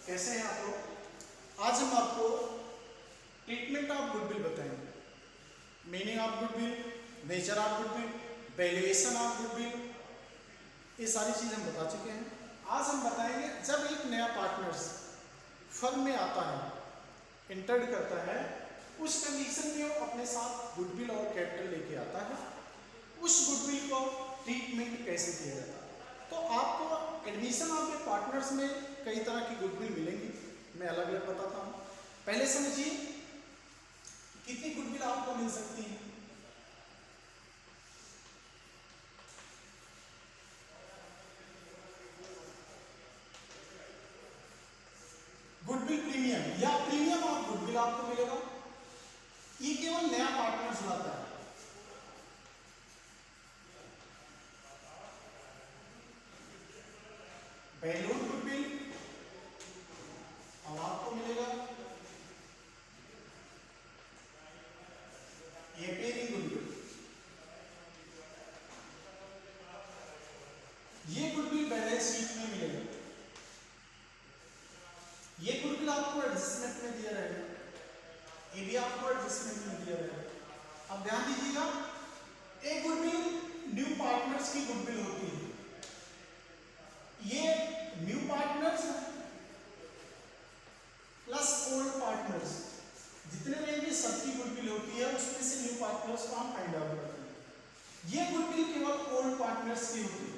कैसे हैं आप लोग? आज हम आपको ट्रीटमेंट ऑफ गुडविल बताएंगे। Meaning of goodwill, nature of goodwill, valuation of goodwill, ये सारी चीज़ हम बता चुके हैं। आज हम बताएंगे जब एक नया पार्टनर्स फर्म में आता है, इंटर करता है, उस कंडीशन में वो अपने साथ गुडविल और कैपिटल लेके आता है, उस गुडविल को ट्रीटमेंट कैसे किया जाता है। तो आपको एडमिशन ऑफ द पार्टनर्स में कई तरह की गुडविल मिलेंगी, मैं अलग अलग बताता हूँ। पहले समझिए कितनी गुडविल आपको मिल सकती है। गुडविल प्रीमियम या प्रीमियम ऑफ गुडविल आपको मिलेगा। ये केवल नया पार्टनर्स लाता है। बैलून गुडविल अब आपको मिलेगा। एपेरिंग गुडविल, ये गुडविल बैलेंस शीट में मिलेगा। ये गुडविल आपको एडजस्टमेंट में दिया रहेगा, ये भी आपको एडजस्टमेंट में दिया रहेगा। अब ध्यान दीजिएगा, एक गुडविल न्यू पार्टनर्स की गुडविल होती है। ये new partners plus old partners जितने रहेंगे सबकी गुडविल होती है, उसमें से न्यू पार्टनर्स को हम फाइंड आउट करते हैं। ये गुडविल केवल ओल्ड पार्टनर्स की होती है,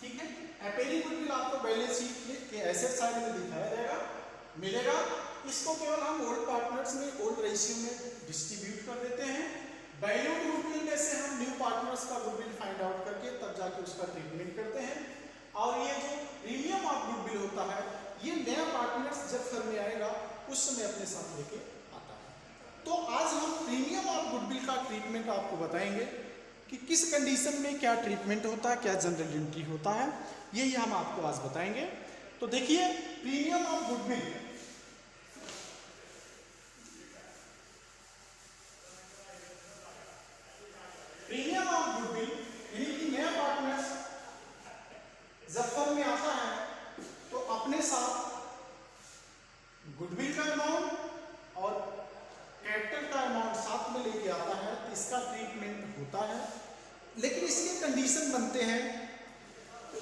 ठीक है। एपेरिंग गुडविल आपको बैलेंस शीट के एसेट साइड में दिखाया जाएगा, मिलेगा। इसको केवल हम ओल्ड पार्टनर्स में ओल्ड रेशियो में डिस्ट्रीब्यूट कर देते हैं। बैल्यूड गुडविल में से हम न्यू पार्टनर्स का गुडविल फाइंड आउट करके तब जाके उसका ट्रीटमेंट करते हैं। और ये जो प्रीमियम ऑफ गुडविल होता है, ये नया पार्टनर्स जब फर्म में आएगा उस समय अपने साथ लेके आता है। तो आज हम प्रीमियम ऑफ गुडविल का ट्रीटमेंट आपको बताएंगे कि किस कंडीशन में क्या ट्रीटमेंट होता है, क्या जनरल एंट्री होता है, यही हम आपको आज बताएंगे। तो देखिए, premium of goodwill, premium of goodwill यानी कि नया पार्टनर्स जब फर्म में आता है तो अपने साथ गुडविल का अमाउंट और कैपिटल का अमाउंट साथ में लेके आता है, तो इसका ट्रीटमेंट होता है। लेकिन इसके कंडीशन बनते हैं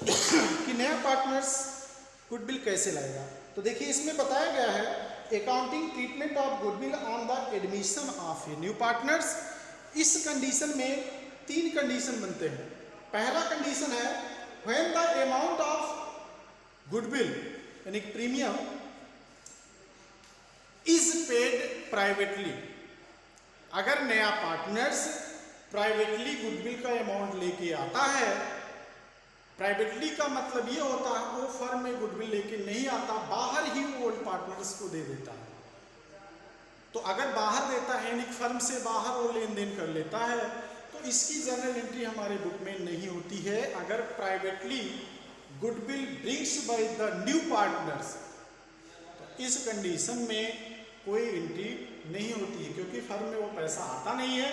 कि नया पार्टनर्स गुडविल कैसे लाएगा। तो देखिए, इसमें बताया गया है accounting treatment of goodwill on the admission of a new partners. इस कंडीशन में तीन कंडीशन बनते हैं। पहला कंडीशन है when the amount of goodwill यानी प्रीमियम इज पेड प्राइवेटली। अगर नया पार्टनर्स प्राइवेटली गुडविल का अमाउंट लेके आता है, प्राइवेटली का मतलब ये होता है वो फर्म में गुडविल लेके नहीं आता, बाहर ही वो ओल्ड पार्टनर्स को दे देता है। तो अगर बाहर देता है यानी फर्म से बाहर वो लेन देन कर लेता है, तो इसकी जनरल एंट्री हमारे बुक में नहीं होती है। अगर privately goodwill brings by the new partners, तो इस कंडीशन में कोई एंट्री नहीं होती है, क्योंकि फर्म में वो पैसा आता नहीं है।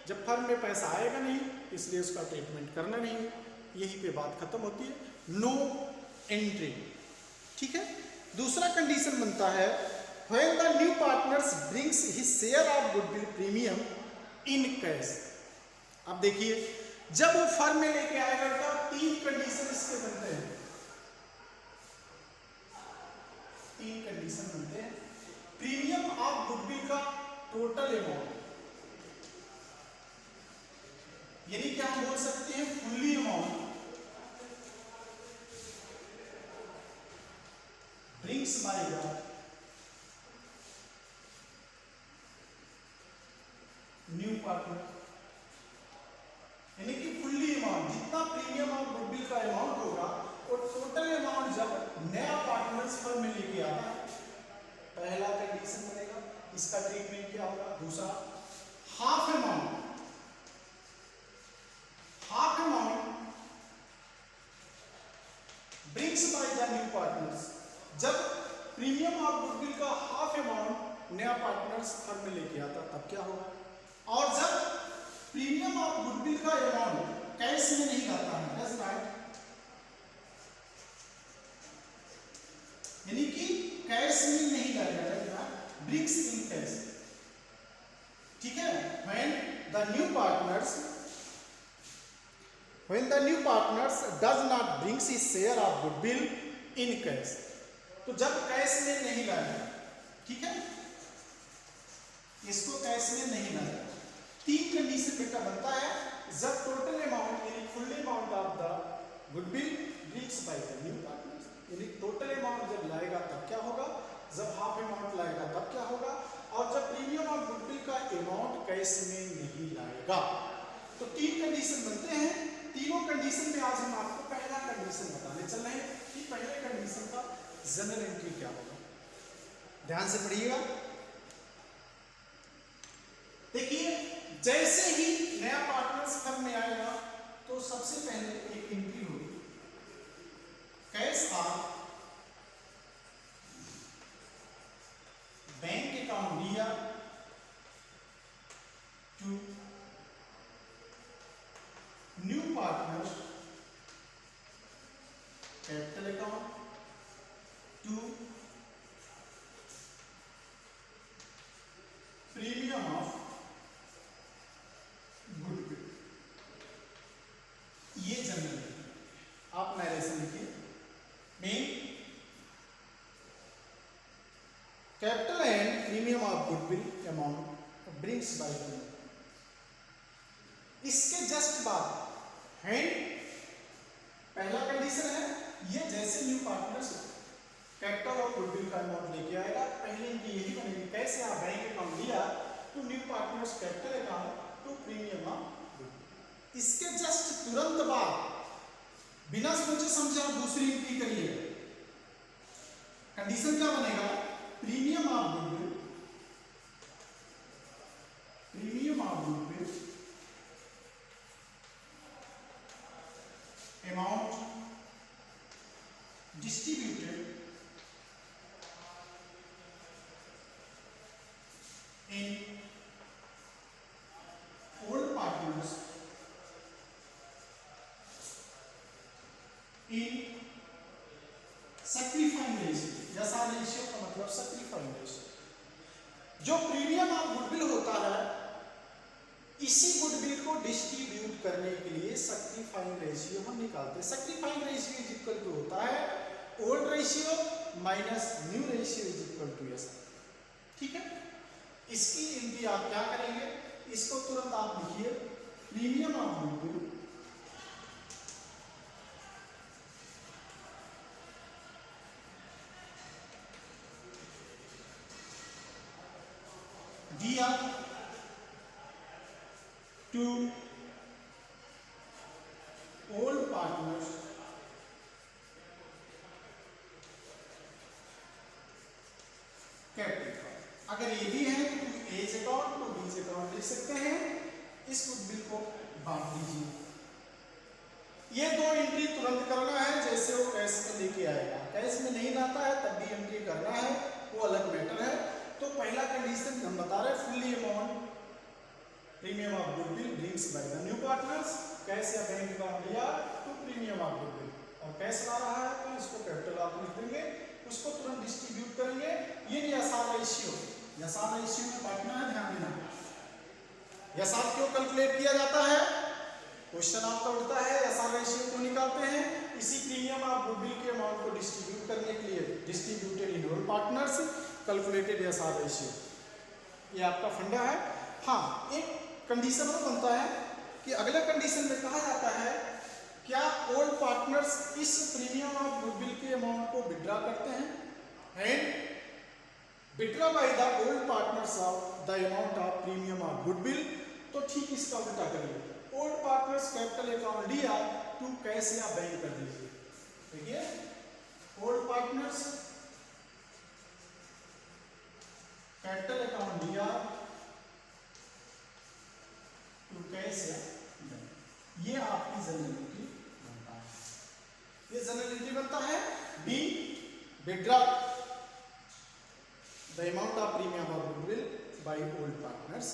जब फर्म में पैसा आएगा नहीं, इसलिए उसका ट्रीटमेंट करना नहीं है। यहीं पे बात खत्म होती है, नो एंट्री, ठीक है। दूसरा कंडीशन बनता है when the new partners brings his share of goodwill premium in cash. अब देखिए, जब वो फर्म में लेके आएगा तो तीन कंडीशन इसके बनते हैं, तीन कंडीशन बनते हैं। प्रीमियम ऑफ गुडविल का टोटल अमाउंट, यानी कि हम बोल सकते हैं fully amount brings by the new partner, यानी कि फुल्ली अमाउंट जितना प्रीमियम ऑफ गुडविल का अमाउंट होगा वो टोटल अमाउंट जब नया पार्टनर्स फर्म में लेके आता है, पहला कंडीशन बनेगा। इसका ट्रीटमेंट क्या होगा? दूसरा, half amount brings by the new partners, जब प्रीमियम ऑफ गुडविल का हाफ अमाउंट नया पार्टनर्स फर्म में लेके आता तब क्या होगा? और जब प्रीमियम ऑफ गुडविल का अमाउंट कैश में नहीं आता है, brings in cash, ठीक है, when the new partners does not brings his share of goodwill in cash, तो जब कैश में नहीं लाया, ठीक है, इसको कैश में नहीं लाया, तीन कंडीशन बेटा बनता है जब टोटल अमाउंट यानी full amount of the goodwill brings by the new partners, यानी टोटल अमाउंट जब लाएगा तब क्या होगा, जब हाफ अमाउंट लाएगा तब क्या होगा, और जब प्रीमियम और गुडविल का अमाउंट कैश में नहीं लाएगा। तो तीन कंडीशन बनते हैं, तीनों कंडीशन में आज हम आपको पहला कंडीशन बताने चल रहे हैं कि पहले कंडीशन का जनरल एंट्री क्या होगा। ध्यान से पढ़िएगा। देखिए जैसे ही नया पार्टनर्स फर्म में आएगा तो सबसे पहले एक एंट्री होगी, कैश ऑफ बैंक अकाउंट लिया to new partner capital account to premium of goodwill. ये जनरल है, आप नरेशन लिखिए। Main capital and premium of goodwill amount brings by the, इसके जस्ट बाद हैंड पहला कंडीशन है, ये जैसे न्यू पार्टनर्स कैपिटल और गुडविल का अमाउंट लेके आएगा, पहले इनकी यही बनेगी, कैसे आप बैंक अकाउंट लिया to new partners capital account to premium of goodwill. इसके जस्ट तुरंत बाद बिना सोचे समझे आप दूसरी एंट्री करिए, कंडीशन क्या बनेगा, premium of goodwill, premium of goodwill amount distributed in old partners in sacrificing ratio, जैसा रेशियो का मतलब sacrificing ratio। जो प्रीमियम ऑफ गुडविल होता है इसी गुडविल को डिस्ट्रीब्यूट करने के लिए सैक्रिफाइंग रेशियो हम निकालते हैं। Sacrificing ratio is equal to होता है old ratio minus new ratio is equal to S, ठीक है। इसकी एंट्री आप क्या करेंगे, इसको तुरंत आप लिखिए, प्रीमियम ऑफ गुडविल दिया to old partners कैपिटल। अगर ये भी है तो एज अकाउंट तो बीज अकाउंट लिख सकते हैं, इस गुडविल को बांट दीजिए। ये दो एंट्री तुरंत करना है, जैसे वो कैश में लेके आएगा, कैश में नहीं लाता है तब भी एंट्री करना है, वो अलग मैटर है। तो पहला कंडीशन हम बता रहे हैं, fully amount premium of goodwill brings by the new partners, cash या बैंक अकाउंट लिया तो प्रीमियम ऑफ गुडविल, और कैश ला रहा है तो इसको कैपिटल आप लिख देंगे, उसको तुरंत डिस्ट्रीब्यूट करेंगे। ये यसार रेशियो, यसार रेशियो में बांटना है, ध्यान देना। यसार क्यों कैलकुलेट किया जाता है, क्वेश्चन आपका उठता है, यसार रेशियो क्यों निकालते हैं, इसी प्रीमियम ऑफ गुडविल के अमाउंट को डिस्ट्रीब्यूट करने के लिए, distributed in all partners calculated यसार रेशियो, ये आपका फंडा है। हाँ, एक कंडीशन और बनता है कि अगले कंडीशन में कहा जाता है क्या ओल्ड पार्टनर्स इस प्रीमियम ऑफ गुडविल के अमाउंट को विड्रॉ करते हैं, and withdraw by the old partners of the amount of premium of goodwill. तो ठीक इसका उल्टा करिए, ओल्ड पार्टनर्स कैपिटल अकाउंट लिया टू कैश या बैंक कर दीजिए। देखिए ओल्ड पार्टनर्स कैपिटल अकाउंट लिया टू कैश या बैंक, ये आपकी जनरल एंट्री बनता है। ये जनरल एंट्री बनता है। Be withdraw the amount of premium of goodwill by old partners,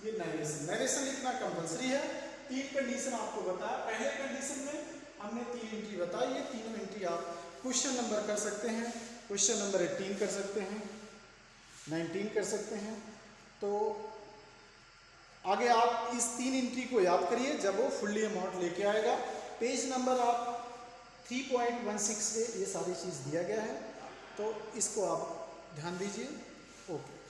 ये नरेशन, नरेशन लिखना कंपलसरी है। तीन कंडीशन आपको बताया, पहले कंडीशन में हमने तीन एंट्री बताई, ये तीनों एंट्री आप क्वेश्चन नंबर कर सकते हैं, क्वेश्चन नंबर 18 कर सकते हैं, 19 कर सकते हैं। तो आगे आप इस 3 एंट्री को याद करिए जब वो फुल्ली अमाउंट लेके आएगा। पेज नंबर आप 3.16 पे ये सारी चीज़ दिया गया है, तो इसको आप ध्यान दीजिए। ओके।